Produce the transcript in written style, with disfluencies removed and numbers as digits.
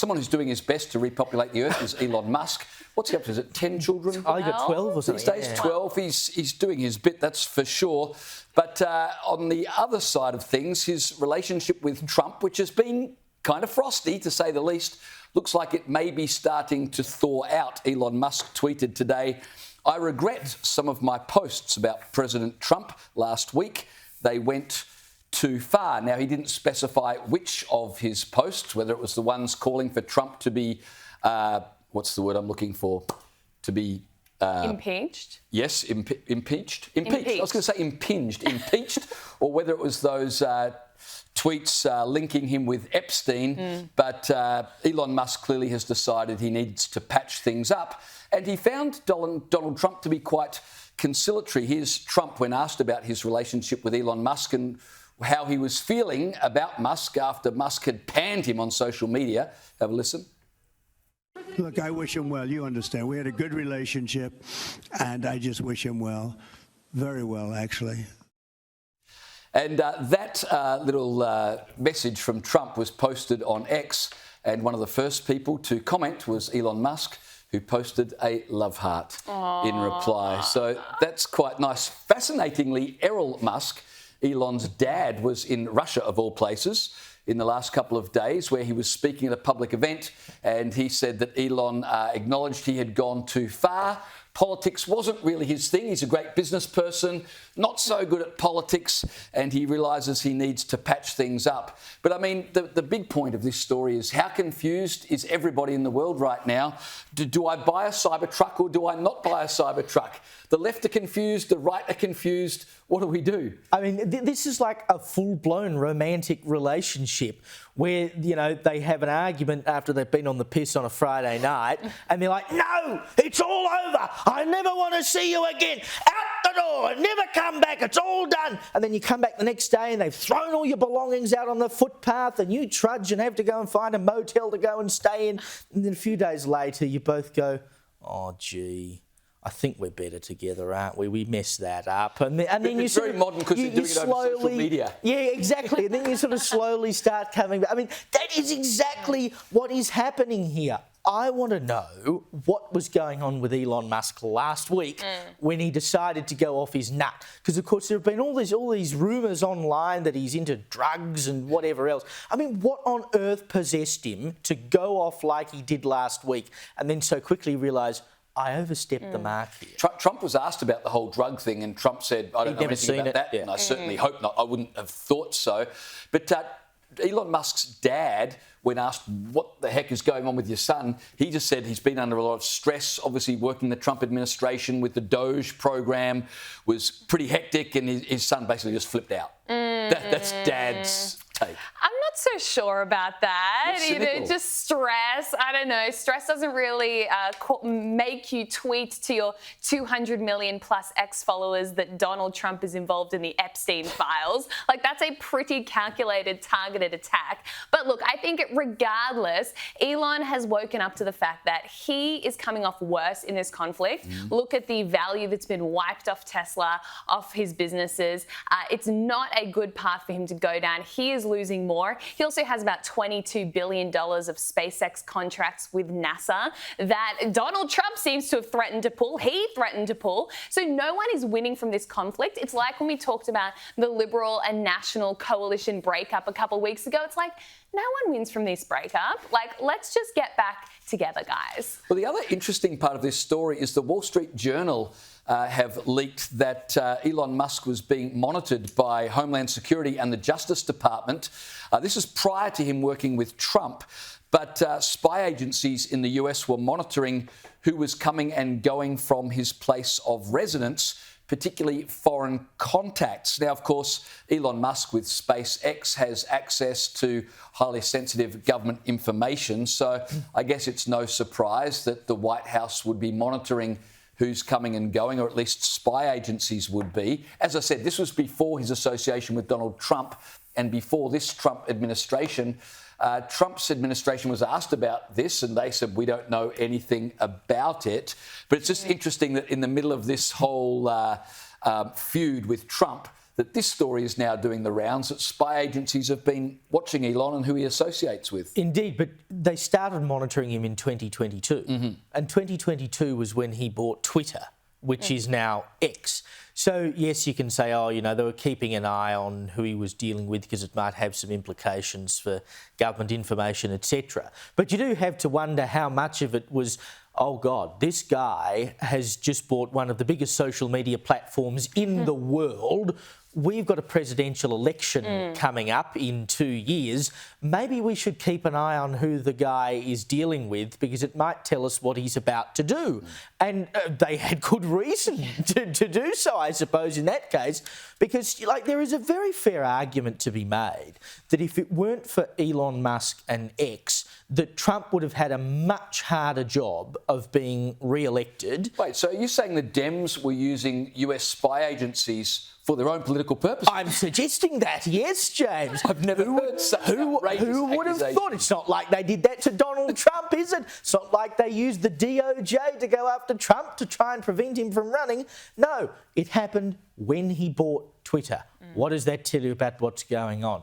Someone who's doing his best to repopulate the earth is Elon Musk. What's he up to? Is it 10 children? I got 12 or something. These days, 12. He's doing his bit, that's for sure. But on the other side of things, his relationship with Trump, which has been kind of frosty, to say the least, looks like it may be starting to thaw out. Elon Musk tweeted today, "I regret some of my posts about President Trump last week. They went too far." Now, he didn't specify which of his posts, whether it was the ones calling for Trump to be, what's the word I'm looking for? To be... impeached? Yes, impeached. I was going to say impinged. Impeached, or whether it was those tweets linking him with Epstein. But Elon Musk clearly has decided he needs to patch things up. And he found Donald Trump to be quite conciliatory. Here's Trump when asked about his relationship with Elon Musk and how he was feeling about Musk after Musk had panned him on social media. Have a listen. Look, I wish him well. You understand. We had a good relationship, and I just wish him well. Very well, actually. And that little message from Trump was posted on X, and one of the first people to comment was Elon Musk, who posted a love heart in reply. So that's quite nice. Fascinatingly, Elon Musk, Elon's dad, was in Russia, of all places, in the last couple of days, where he was speaking at a public event, and he said that Elon acknowledged he had gone too far. Politics wasn't really his thing. He's a great business person, not so good at politics, and he realises he needs to patch things up. But I mean, the big point of this story is how confused is everybody in the world right now? Do I buy a Cybertruck or do I not buy a Cybertruck? The left are confused, the right are confused. What do we do? I mean, this is like a full-blown romantic relationship where, you know, they have an argument after they've been on the piss on a Friday night and they're like, no, it's all over. I never want to see you again. Out the door. Never come back. It's all done. And then you come back the next day and they've thrown all your belongings out on the footpath and you trudge and have to go and find a motel to go and stay in. And then a few days later, you both go, oh, gee, I think we're better together, aren't we? We messed that up. And then you it's very modern because you're doing it over social media. Yeah, exactly. And then you sort of slowly start coming back. I mean, that is exactly what is happening here. I want to know what was going on with Elon Musk last week when he decided to go off his nut. Because, of course, there have been all these rumours online that he's into drugs and whatever else. I mean, what on earth possessed him to go off like he did last week and then so quickly realise, I overstepped the mark here? Trump was asked about the whole drug thing, and Trump said, I don't know anything about that, and I certainly hope not. I wouldn't have thought so. But Elon Musk's dad, when asked what the heck is going on with your son, he just said he's been under a lot of stress. Obviously, working the Trump administration with the Doge program was pretty hectic, and his son basically just flipped out. That's Dad's take. I'm not so sure about that. You know, just stress. I don't know. Stress doesn't really make you tweet to your 200 million plus ex-followers that Donald Trump is involved in the Epstein files. Like, that's a pretty calculated, targeted attack. But look, I think regardless, Elon has woken up to the fact that he is coming off worse in this conflict. Look at the value that's been wiped off Tesla, off his businesses. It's not a good path for him to go down. He is losing more. He also has about $22 billion of SpaceX contracts with NASA that Donald Trump seems to have threatened to pull. He threatened to pull. So no one is winning from this conflict. It's like when we talked about the Liberal and National coalition breakup a couple of weeks ago. It's like, no one wins from this breakup. Like, let's just get back together, guys. Well, the other interesting part of this story is the Wall Street Journal have leaked that Elon Musk was being monitored by Homeland Security and the Justice Department. This is prior to him working with Trump, but spy agencies in the US were monitoring who was coming and going from his place of residence, particularly foreign contacts. Now, of course, Elon Musk with SpaceX has access to highly sensitive government information, so I guess it's no surprise that the White House would be monitoring who's coming and going, or at least spy agencies would be. As I said, this was before his association with Donald Trump and before this Trump administration. Trump's administration was asked about this and they said, we don't know anything about it. But it's just interesting that in the middle of this whole feud with Trump, that this story is now doing the rounds, that spy agencies have been watching Elon and who he associates with. Indeed, but they started monitoring him in 2022. And 2022 was when he bought Twitter, which is now X. So, yes, you can say, oh, you know, they were keeping an eye on who he was dealing with because it might have some implications for government information, etc. But you do have to wonder how much of it was, oh, God, this guy has just bought one of the biggest social media platforms in the world. We've got a presidential election coming up in 2 years. Maybe we should keep an eye on who the guy is dealing with because it might tell us what he's about to do. And they had good reason to do so, I suppose, in that case, because like there is a very fair argument to be made that if it weren't for Elon Musk and X, that Trump would have had a much harder job of being re-elected. Wait, so are you saying the Dems were using US spy agencies for their own political purposes? I'm suggesting that, yes, James. I've never heard such outrageous Who would have accusation. thought? It's not like they did that to Donald Trump, is it? It's not like they used the DOJ to go after Trump to try and prevent him from running. No, it happened when he bought Twitter. What does that tell you about what's going on?